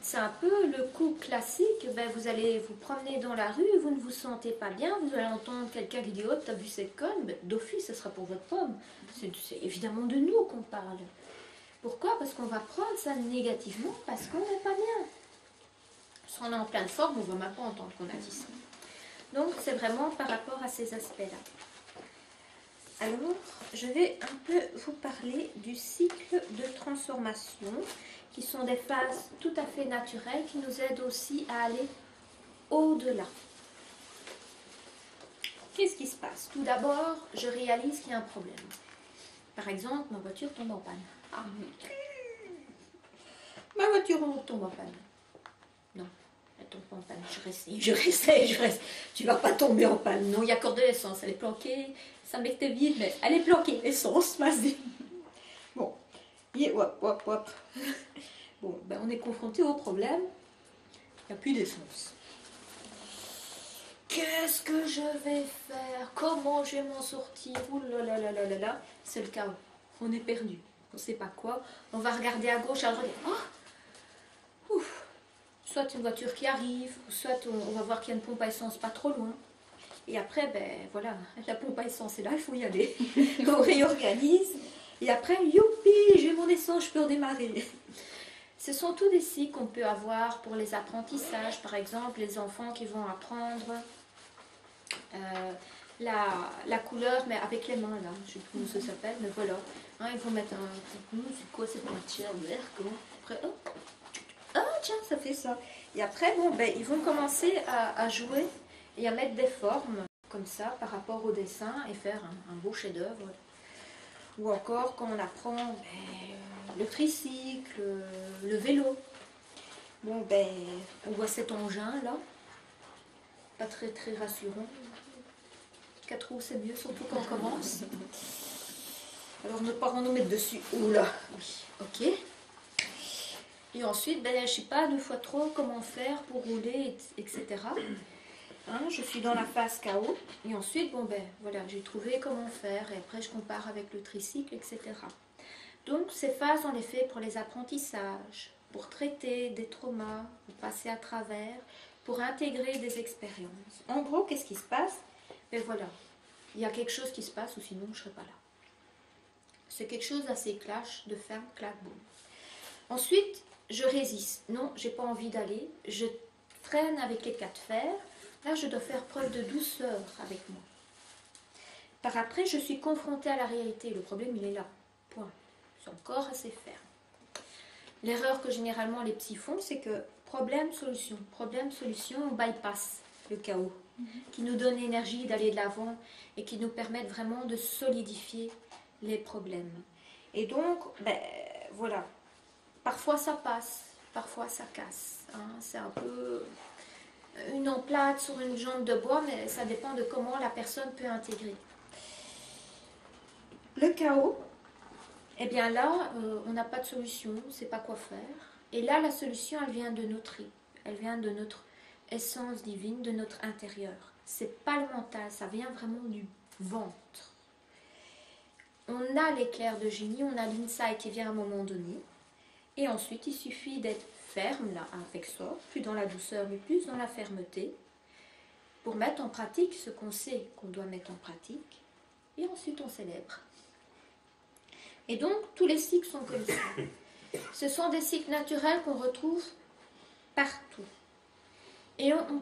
c'est un peu le coup classique, ben, vous allez vous promener dans la rue, vous ne vous sentez pas bien, vous allez entendre quelqu'un qui dit « Oh, t'as vu cette conne ?» Ben, d'office, ce sera pour votre pomme. C'est évidemment de nous qu'on parle. Pourquoi? Parce qu'on va prendre ça négativement, parce qu'on n'est pas bien. Si on est en pleine forme, on ne va même pas entendre qu'on a dit ça. Donc, c'est vraiment par rapport à ces aspects-là. Alors, je vais un peu vous parler du cycle de transformation, qui sont des phases tout à fait naturelles, qui nous aident aussi à aller au-delà. Qu'est-ce qui se passe? Tout d'abord, je réalise qu'il y a un problème. Par exemple, ma voiture tombe en panne. Ah, ma voiture tombe en panne. Non, elle tombe pas en panne. Je reste. Tu vas pas tomber en panne. Non, il y a encore de l'essence. Elle est planquée. Ça me était vide, mais elle est planquée. L'essence, vas-y. Bon. Hop. Bon, ben on est confronté au problème. Il n'y a plus d'essence. Qu'est-ce que je vais faire? Comment je vais m'en sortir? Ouh là là là là là là. C'est le chaos. On est perdu. On ne sait pas quoi. On va regarder à gauche, à droite. Oh, ouf. Soit une voiture qui arrive, soit on va voir qu'il y a une pompe à essence pas trop loin. Et après, ben voilà, la pompe à essence est là, il faut y aller. On réorganise. Et après, youpi, j'ai mon essence, je peux redémarrer. Ce sont tous des cycles qu'on peut avoir pour les apprentissages. Par exemple, les enfants qui vont apprendre la couleur, mais avec les mains, là. Je ne sais plus comment ça s'appelle, mais voilà. Hein, ils vont mettre un... C'est quoi cette matière vert? Comment? Après, hop. Ah, tiens, ça fait ça. Et après, bon, ben, ils vont commencer à jouer et à mettre des formes comme ça par rapport au dessin et faire un beau chef-d'œuvre. Ou encore quand on apprend le tricycle, le vélo. Bon, ben, on voit cet engin là, pas très très rassurant. 4 roues c'est mieux, surtout quand on commence. Alors nos parents nous mettent dessus. Oula, oui, ok. Et ensuite, ben, je ne sais pas 2 fois trop comment faire pour rouler, etc. Hein, je suis dans la phase chaos. Et ensuite, bon ben voilà, j'ai trouvé comment faire. Et après, je compare avec le tricycle, etc. Donc, ces phases, on les fait pour les apprentissages, pour traiter des traumas, pour passer à travers, pour intégrer des expériences. En gros, qu'est-ce qui se passe? Ben voilà, il y a quelque chose qui se passe ou sinon je ne serais pas là. C'est quelque chose d'assez clash, de ferme, clac, boum. Ensuite, je résiste. Non, j'ai pas envie d'aller. Je traîne avec les 4 fers. Là, je dois faire preuve de douceur avec moi. Par après, je suis confrontée à la réalité. Le problème, il est là. Point. C'est encore assez ferme. L'erreur que généralement les petits font, c'est que problème-solution. Problème-solution, on bypass le chaos, qui nous donne l'énergie d'aller de l'avant et qui nous permettent vraiment de solidifier les problèmes. Et donc, ben, voilà. Parfois ça passe, parfois ça casse. Hein. C'est un peu une emplate sur une jambe de bois, mais ça dépend de comment la personne peut intégrer. Le chaos, eh bien là, on n'a pas de solution, on ne sait pas quoi faire. Et là, la solution, elle vient de nos tripes, elle vient de notre essence divine, de notre intérieur. C'est pas le mental, ça vient vraiment du ventre. On a l'éclair de génie, on a l'insight qui vient à un moment donné. Et ensuite, il suffit d'être ferme là, avec soi, plus dans la douceur, mais plus dans la fermeté, pour mettre en pratique ce qu'on sait qu'on doit mettre en pratique. Et ensuite, on célèbre. Et donc, tous les cycles sont comme ça. Ce sont des cycles naturels qu'on retrouve partout. Et on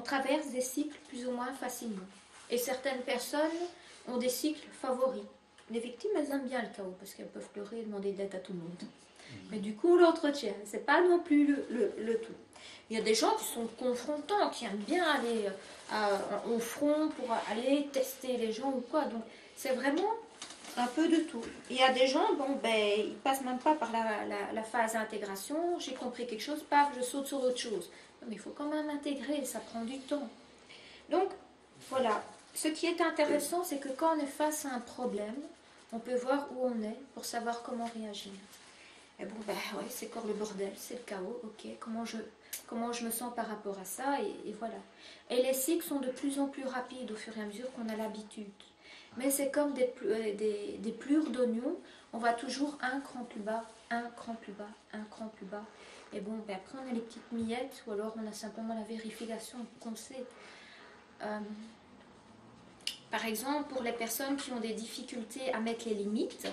traverse des cycles plus ou moins facilement. Et certaines personnes ont des cycles favoris. Les victimes, elles aiment bien le chaos, parce qu'elles peuvent pleurer et demander de l'aide à tout le monde. Mais du coup, on l'entretient. C'est pas non plus le tout. Il y a des gens qui sont confrontants, qui aiment bien aller au front pour aller tester les gens ou quoi. Donc, c'est vraiment un peu de tout. Il y a des gens, bon, ben, ils passent même pas par la phase d'intégration. J'ai compris quelque chose, paf, je saute sur autre chose. Mais il faut quand même intégrer, ça prend du temps. Donc, voilà. Ce qui est intéressant, c'est que quand on est face à un problème, on peut voir où on est pour savoir comment réagir. Et bon, ben ouais, c'est encore le bordel, c'est le chaos, ok, comment je me sens par rapport à ça, et voilà. Et les cycles sont de plus en plus rapides au fur et à mesure qu'on a l'habitude. Mais c'est comme des plures d'oignons, on va toujours un cran plus bas un cran plus bas, un cran plus bas. Et bon, ben après on a les petites miettes, ou alors on a simplement la vérification qu'on sait. Par exemple, pour les personnes qui ont des difficultés à mettre les limites,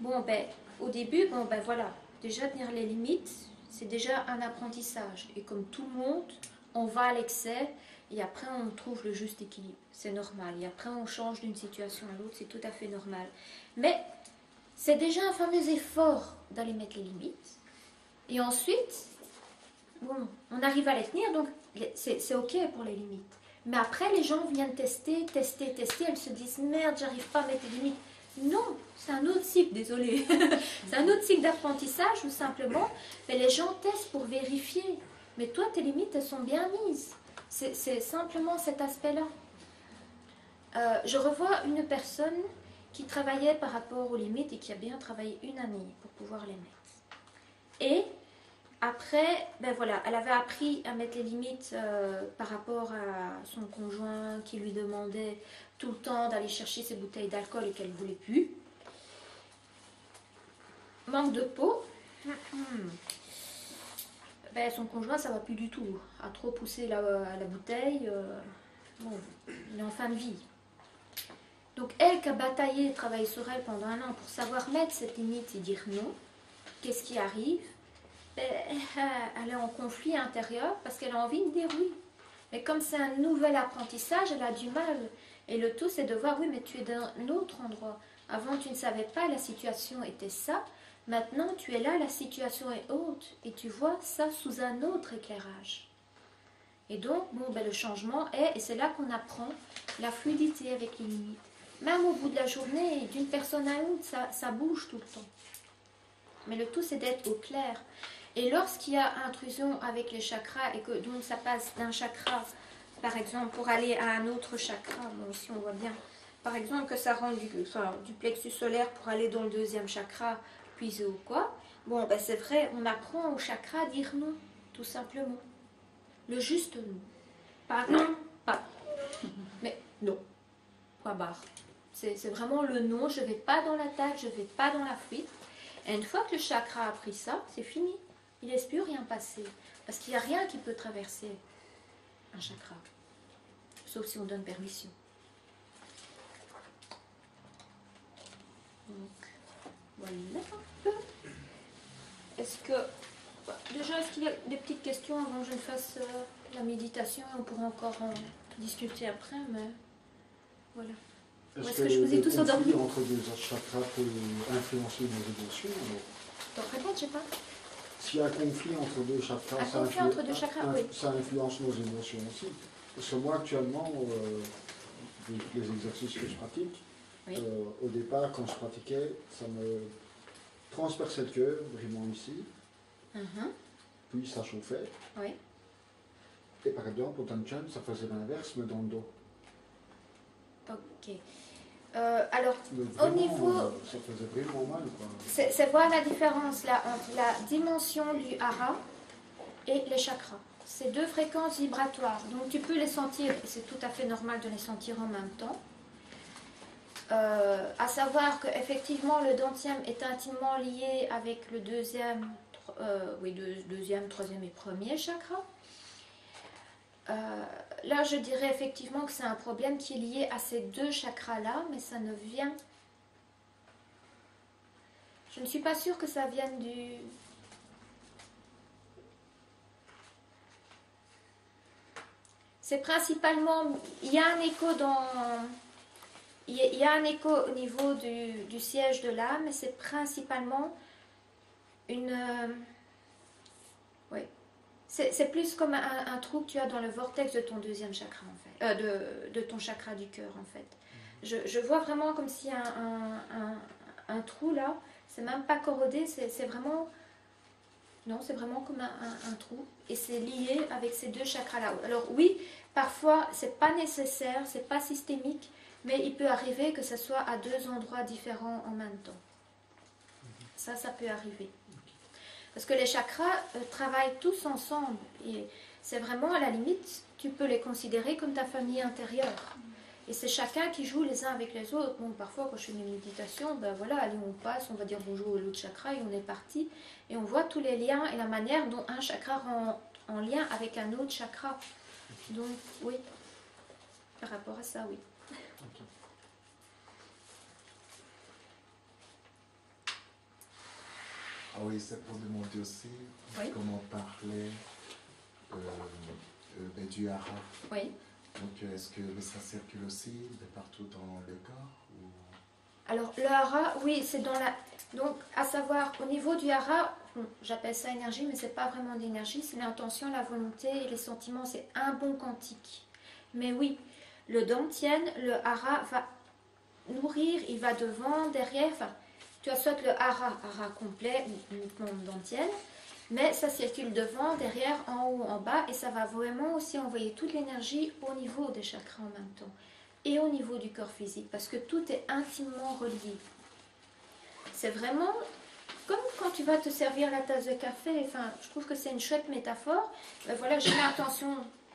bon, ben, au début, bon, ben voilà, déjà tenir les limites, c'est déjà un apprentissage. Et comme tout le monde, on va à l'excès et après on trouve le juste équilibre. C'est normal. Et après on change d'une situation à l'autre, c'est tout à fait normal. Mais c'est déjà un fameux effort d'aller mettre les limites. Et ensuite, bon, on arrive à les tenir, donc c'est ok pour les limites. Mais après, les gens viennent tester, elles se disent merde, j'arrive pas à mettre les limites. Non, c'est un autre cycle, désolé. C'est un autre cycle d'apprentissage où simplement les gens testent pour vérifier. Mais toi, tes limites, elles sont bien mises. C'est simplement cet aspect-là. Je revois une personne qui travaillait par rapport aux limites et qui a bien travaillé une année pour pouvoir les mettre. Et après, ben voilà, elle avait appris à mettre les limites par rapport à son conjoint qui lui demandait tout le temps d'aller chercher ses bouteilles d'alcool et qu'elle ne voulait plus. Manque de peau. Ben, son conjoint, ça va plus du tout. A trop poussé la bouteille. Bon, il est en fin de vie. Donc elle qui a bataillé et travaillé sur elle pendant un an pour savoir mettre cette limite et dire non, qu'est-ce qui arrive? Elle est en conflit intérieur parce qu'elle a envie de dire oui. Mais comme c'est un nouvel apprentissage, elle a du mal. Et le tout, c'est de voir, oui, mais tu es dans un autre endroit. Avant, tu ne savais pas, la situation était ça. Maintenant, tu es là, la situation est autre. Et tu vois ça sous un autre éclairage. Et donc, bon, ben, le changement est, et c'est là qu'on apprend la fluidité avec les limites. Même au bout de la journée, d'une personne à l'autre, ça bouge tout le temps. Mais le tout, c'est d'être au clair. Et lorsqu'il y a intrusion avec les chakras et que donc ça passe d'un chakra, par exemple, pour aller à un autre chakra, bon, ici on voit bien, par exemple que ça rentre du plexus solaire pour aller dans le deuxième chakra, puis ou quoi, bon, ben c'est vrai, on apprend au chakra à dire non, tout simplement. Le juste non. Pas non, pas. Mais non. Point barre. C'est vraiment le non, je ne vais pas dans l'attaque, je ne vais pas dans la fuite. Et une fois que le chakra a pris ça, c'est fini. Il ne laisse plus rien passer. Parce qu'il n'y a rien qui peut traverser un chakra. Sauf si on donne permission. Donc, voilà. Est-ce que... Déjà, est-ce qu'il y a des petites questions avant que je ne fasse la méditation? On pourra encore en discuter après, mais... Voilà. Est-ce que je vous ai tous endormis entre deux chakras peut influencer nos émotions? Donc, répète, je sais pas. S'il y a un conflit entre deux chakras, ça influence nos émotions aussi. Parce que moi, actuellement, les exercices que je pratique, oui. Au départ, quand je pratiquais, ça me transperçait le cœur, vraiment ici. Puis ça chauffait. Oui. Et par exemple, au Tanchan, ça faisait l'inverse, mais dans le dos. Ok. Alors, vraiment, au niveau... ça faisait vraiment mal, quoi. C'est voir la différence là entre la dimension du hara et les chakras. C'est deux fréquences vibratoires. Donc tu peux les sentir, et c'est tout à fait normal de les sentir en même temps. À savoir qu'effectivement, le dantium est intimement lié avec le deuxième, troisième et premier chakra. Là, je dirais effectivement que c'est un problème qui est lié à ces deux chakras-là, mais ça ne vient... Je ne suis pas sûre que ça vienne du... C'est principalement... Il y a un écho dans... Il y a un écho au niveau du siège de l'âme, mais c'est principalement une... Oui. C'est plus comme un trou que tu as dans le vortex de ton deuxième chakra, en fait. De ton chakra du cœur, en fait. Je vois vraiment comme s'il y a un trou là. C'est même pas corrodé, c'est vraiment... Non, c'est vraiment comme un trou. Et c'est lié avec ces deux chakras là. Alors oui, parfois, c'est pas nécessaire, c'est pas systémique, mais il peut arriver que ce soit à deux endroits différents en même temps. Ça peut arriver. Parce que les chakras travaillent tous ensemble. Et c'est vraiment, à la limite, tu peux les considérer comme ta famille intérieure. Et c'est chacun qui joue les uns avec les autres. Bon, parfois, quand je fais une méditation, ben voilà, allez, on passe, on va dire bonjour à l'autre chakra et on est parti. Et on voit tous les liens et la manière dont un chakra rentre en lien avec un autre chakra. Donc, oui, par rapport à ça, oui. Okay. Ah oui, c'est pour demander aussi comment parler du hara. Oui. Donc, est-ce que ça circule aussi de partout dans le corps ou... Alors, le hara, oui, c'est dans la... Donc, à savoir, au niveau du hara, bon, j'appelle ça énergie, mais c'est pas vraiment d'énergie, c'est l'intention, la volonté et les sentiments, c'est un bon quantique. Mais oui, le dantian, le hara va nourrir, il va devant, derrière, enfin, tu as soit le hara complet, ou uniquement dantian, mais ça circule devant, derrière, en haut, en bas, et ça va vraiment aussi envoyer toute l'énergie au niveau des chakras en même temps, et au niveau du corps physique, parce que tout est intimement relié. C'est vraiment comme quand tu vas te servir la tasse de café, enfin, je trouve que c'est une chouette métaphore. Ben voilà, j'ai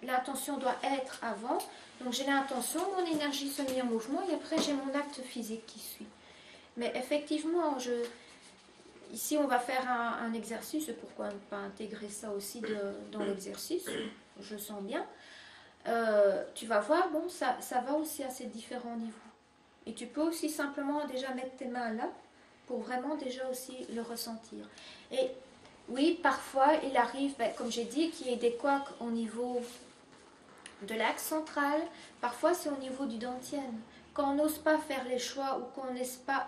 l'intention doit être avant, donc j'ai l'intention, mon énergie se met en mouvement, et après j'ai mon acte physique qui suit. Mais effectivement, ici on va faire un exercice, pourquoi ne pas intégrer ça aussi dans l'exercice, je sens bien. Tu vas voir, bon, ça va aussi à ces différents niveaux. Et tu peux aussi simplement déjà mettre tes mains là, pour vraiment déjà aussi le ressentir. Et oui, parfois il arrive, ben, comme j'ai dit, qu'il y ait des couacs au niveau de l'axe central, parfois c'est au niveau du dantian. Quand on n'ose pas faire les choix ou qu'on n'ose pas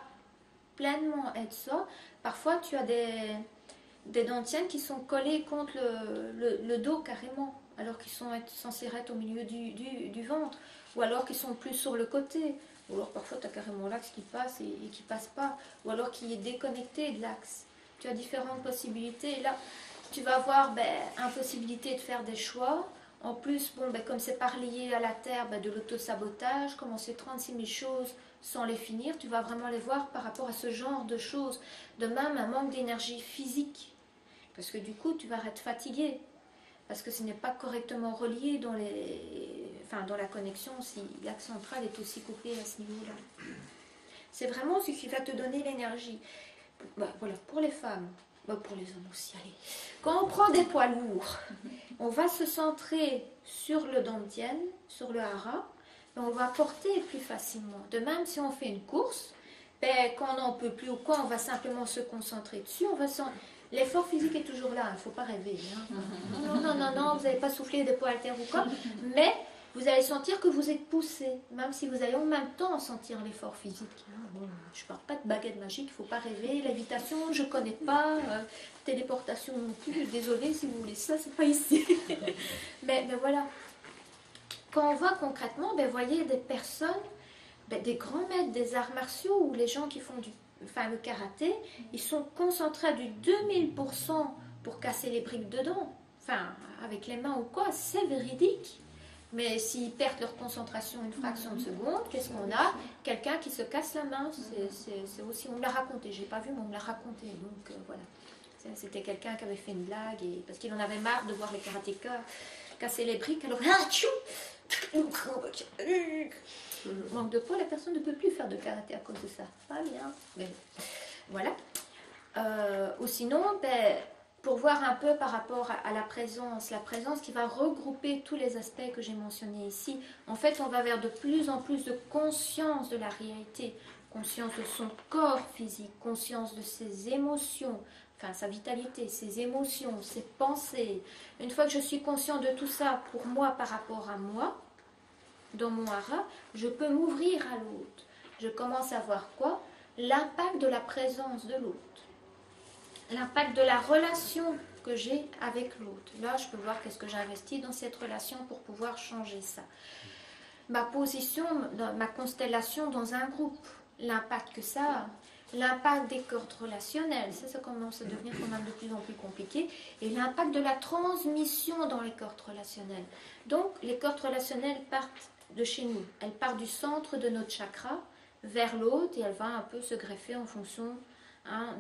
pleinement être ça, parfois tu as des dantians qui sont collés contre le dos carrément, alors qu'ils sont censés être au milieu du ventre, ou alors qu'ils sont plus sur le côté, ou alors parfois tu as carrément l'axe qui passe et qui passe pas, ou alors qui est déconnecté de l'axe. Tu as différentes possibilités, et là tu vas avoir impossibilité de faire des choix. En plus, bon, comme c'est pas lié à la terre, de l'autosabotage, commencer 36 000 choses sans les finir, tu vas vraiment les voir par rapport à ce genre de choses. De même, un manque d'énergie physique, parce que du coup, tu vas être fatigué, parce que ce n'est pas correctement relié dans la connexion, si l'axe central est aussi coupé à ce niveau-là. C'est vraiment ce qui va te donner l'énergie. Voilà, pour les femmes, pour les hommes aussi, allez. Quand on prend des poids lourds, on va se centrer sur le dantian, sur le hara, et on va porter plus facilement. De même, si on fait une course, quand on n'en peut plus ou quoi, on va simplement se concentrer dessus. L'effort physique est toujours là, il ne faut pas rêver. Hein. Non, vous n'allez pas souffler des poids haltères ou quoi, mais vous allez sentir que vous êtes poussé, même si vous allez en même temps sentir l'effort physique. Bon, je ne parle pas de baguette magique, il ne faut pas rêver. Lévitation, je ne connais pas. Téléportation non plus. Désolée si vous voulez ça, c'est pas ici. mais voilà. Quand on voit concrètement, voyez des personnes, des grands maîtres des arts martiaux ou les gens qui font le karaté, ils sont concentrés à du 2000% pour casser les briques dedans. Avec les mains ou quoi, c'est véridique. Mais s'ils perdent leur concentration une fraction de seconde, qu'est-ce qu'on a? Quelqu'un qui se casse la main, c'est aussi, on me l'a raconté, j'ai pas vu, mais on me l'a raconté, donc voilà. C'était quelqu'un qui avait fait une blague, parce qu'il en avait marre de voir les karatékas casser les briques, alors manque de poids, la personne ne peut plus faire de karaté à cause de ça. Pas bien, mais voilà. Ou sinon, pour voir un peu par rapport à la présence qui va regrouper tous les aspects que j'ai mentionnés ici. En fait, on va vers de plus en plus de conscience de la réalité, conscience de son corps physique, conscience de ses émotions, sa vitalité, ses émotions, ses pensées. Une fois que je suis conscient de tout ça pour moi par rapport à moi, dans mon hara, je peux m'ouvrir à l'autre. Je commence à voir quoi? L'impact de la présence de l'autre. L'impact de la relation que j'ai avec l'autre. Là, je peux voir qu'est-ce que j'ai investi dans cette relation pour pouvoir changer ça. Ma position, ma constellation dans un groupe, l'impact que ça a. L'impact des cordes relationnelles, ça commence à devenir quand même de plus en plus compliqué, et l'impact de la transmission dans les cordes relationnelles. Donc, les cordes relationnelles partent de chez nous, elles partent du centre de notre chakra vers l'autre, et elles vont un peu se greffer en fonction Hein,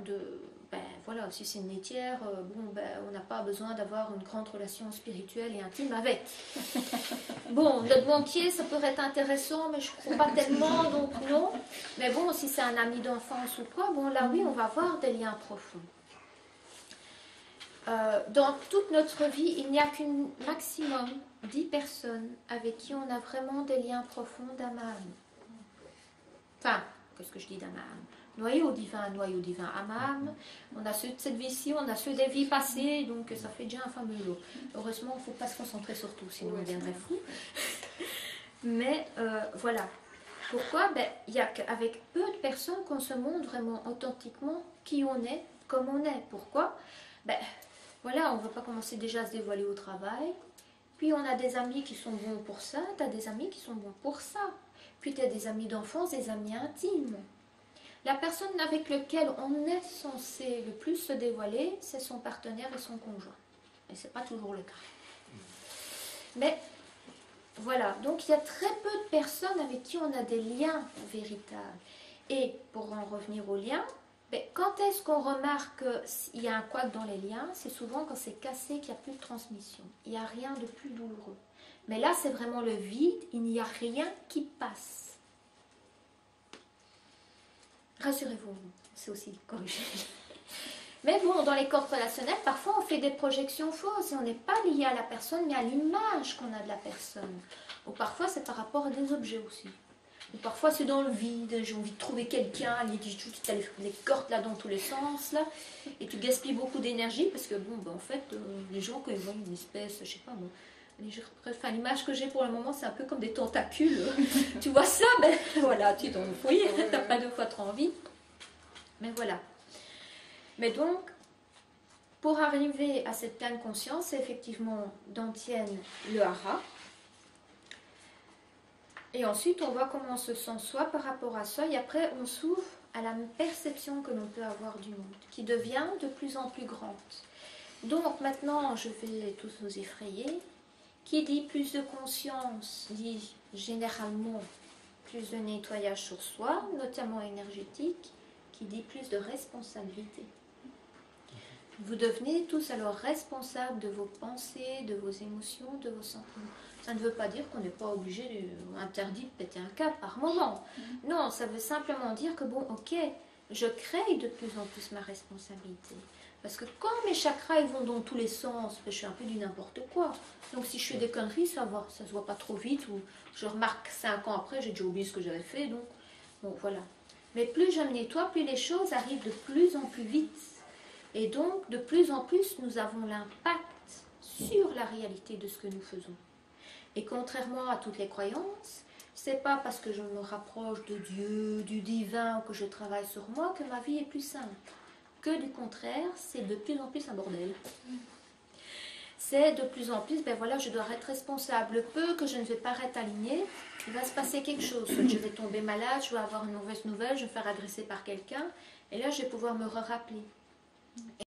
voilà, si c'est une laitière, on n'a pas besoin d'avoir une grande relation spirituelle et intime avec. Bon, notre banquier, ça pourrait être intéressant, mais je ne crois pas tellement, donc non. Mais bon, si c'est un ami d'enfance ou quoi, bon, là oui, on va avoir des liens profonds. Dans toute notre vie, il n'y a qu'un maximum 10 personnes avec qui on a vraiment des liens profonds d'âme à âme. Enfin, qu'est-ce que je dis d'âme à âme? Noyau divin, âme à âme. On a ceux de cette vie-ci, on a ceux des vies passées, donc ça fait déjà un fameux lot. Heureusement, il ne faut pas se concentrer sur tout, sinon on deviendrait fou. Mais voilà. Pourquoi? Il n'y a qu'avec peu de personnes qu'on se montre vraiment authentiquement qui on est, comme on est. Pourquoi? Voilà, on ne va pas commencer déjà à se dévoiler au travail. Puis on a des amis qui sont bons pour ça, tu as des amis qui sont bons pour ça. Puis tu as des amis d'enfance, des amis intimes. La personne avec laquelle on est censé le plus se dévoiler, c'est son partenaire et son conjoint. Et ce n'est pas toujours le cas. Mais voilà, donc il y a très peu de personnes avec qui on a des liens véritables. Et pour en revenir aux liens, quand est-ce qu'on remarque qu'il y a un couac dans les liens? C'est souvent quand c'est cassé, qu'il n'y a plus de transmission. Il n'y a rien de plus douloureux. Mais là, c'est vraiment le vide, il n'y a rien qui passe. Rassurez-vous, c'est aussi corrigé. Mais bon, dans les corps relationnels, parfois on fait des projections fausses et on n'est pas lié à la personne, mais à l'image qu'on a de la personne. Ou parfois c'est par rapport à des objets aussi. Ou parfois c'est dans le vide, j'ai envie de trouver quelqu'un, tu as les cordes là dans tous les sens, là, et tu gaspilles beaucoup d'énergie parce que en fait, les gens quand ils voient une espèce, je sais pas moi, l'image que j'ai pour le moment, c'est un peu comme des tentacules. Tu vois ça, voilà, tu t'en fouilles, t'as pas deux fois trop envie. Mais voilà. Mais donc, pour arriver à cette pleine conscience, c'est effectivement d'Antienne le hara. Et ensuite, on voit comment on se sent soi par rapport à ça. Et après, on s'ouvre à la perception que l'on peut avoir du monde, qui devient de plus en plus grande. Donc maintenant, je vais tous vous effrayer. Qui dit plus de conscience, dit généralement plus de nettoyage sur soi, notamment énergétique, qui dit plus de responsabilité. Vous devenez tous alors responsables de vos pensées, de vos émotions, de vos sentiments. Ça ne veut pas dire qu'on n'est pas obligé, interdit de péter un câble par moment. Non, ça veut simplement dire que ok, je crée de plus en plus ma responsabilité. Parce que quand mes chakras ils vont dans tous les sens, je suis un peu du n'importe quoi. Donc si je fais des conneries, ça va, ça se voit pas trop vite. Ou je remarque 5 ans après, j'ai déjà oublié ce que j'avais fait. Donc, voilà. Mais plus je me nettoie, plus les choses arrivent de plus en plus vite. Et donc, de plus en plus, nous avons l'impact sur la réalité de ce que nous faisons. Et contrairement à toutes les croyances, c'est pas parce que je me rapproche de Dieu, du divin, ou que je travaille sur moi, que ma vie est plus simple. Que du contraire, c'est de plus en plus un bordel. C'est de plus en plus, je dois être responsable. Le peu que je ne vais pas être alignée, il va se passer quelque chose. Je vais tomber malade, je vais avoir une mauvaise nouvelle, je vais me faire agresser par quelqu'un, et là je vais pouvoir me rappeler.